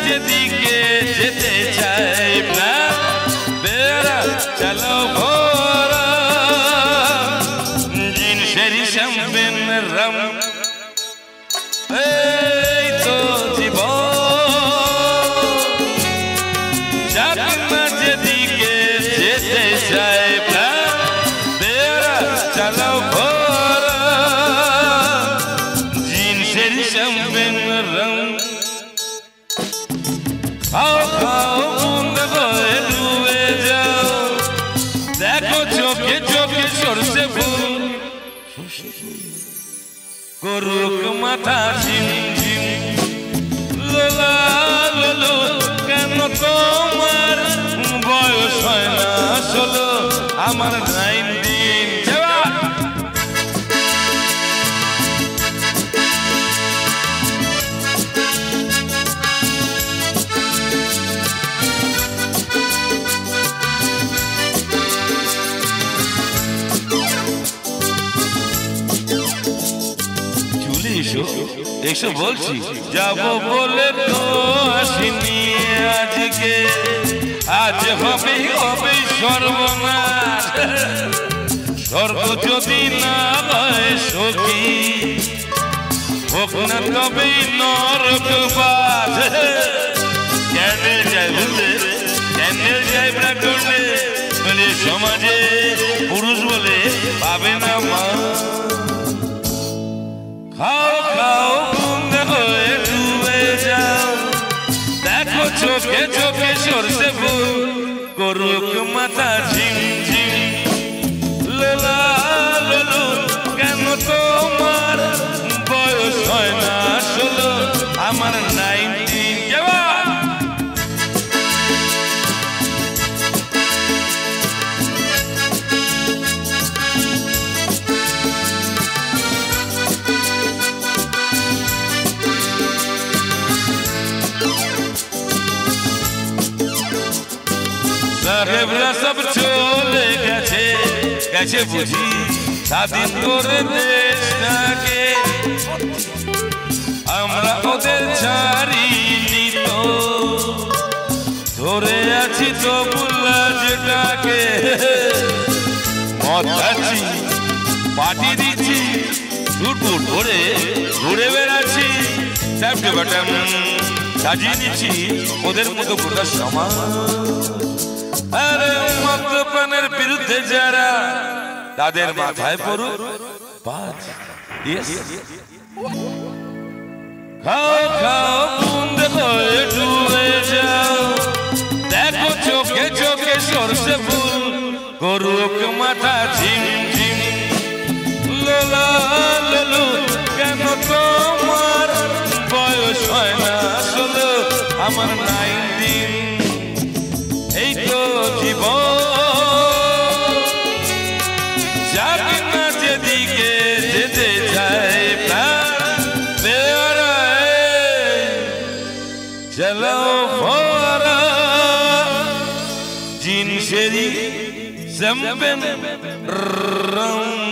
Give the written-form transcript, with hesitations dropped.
যেদিকে যেতে চাই প্রাণ বেড়া চলো ভোরা জিনসের শ্যাম্পেন রম এই তো জীবন যাক না যেদিকে যেতে চাই প্রাণ বেড়া চলো ভোরা জিনসের শ্যাম্পেন রম খাও খাও মুন্দ হয়ে ডুবে যাও দেখো চোখে চোখে সরষে ফুল করুক মাথা ঝিম ঝিম লোলা লোলো কেন তোমার বয়স হয় না 16 আমার 19 এসো বলছি যাবো বলে তো আসিনি আজকে আজ হবে হবে সর্বনাশ স্বর্গ যদি না হয় সখী হোক না তবেই নরকবাস ক্যান্ডেল যায় বুঝলে ক্যান্ডেল যায় প্রাকরণে বলে সমাজে পুরুষ বলে পাবে না মা খাও খাও বন্ধ হয়ে ডুবে যাও দেখো চোখে চোখে সরষে ফুল করুক মাথা ঝিম ঝিম লোলা লোলো কেন তোমার বয়স হয় না 16 আমার 19 যাওয়া সাহেবরা সব চলে গেছে গেছে বুঝি স্বাধীন করে দেশটাকে আমরা ওদের ছাড়িনি তো ধরে আছি তো বুল্লা যেটাকে মদ খাচ্ছি পার্টি দিচ্ছি টুটপুট করে ঘুরে বেড়াচ্ছি চাপটে বাটাম সাজিয়ে নিচ্ছি ওদের মতো গোটা সমাজ আরে মদ্যপানের বিরুদ্ধে যারা তাদের মাথায় পড়ুক বাজ খাও খাও বুন্দ হয়ে ডুবে যাও দেখো চোখে চোখে সরষে ফুল করুক মাথা ঝিম ঝিম লোলা লোলো কেন তোমার বয়স হয় না 16 আমার 19 এই তো জীবন যাক না যেদিকে যেতে চাই প্রাণ বেড়ায় চলো ভরা জিনসেরি শ্যাম্পেন রং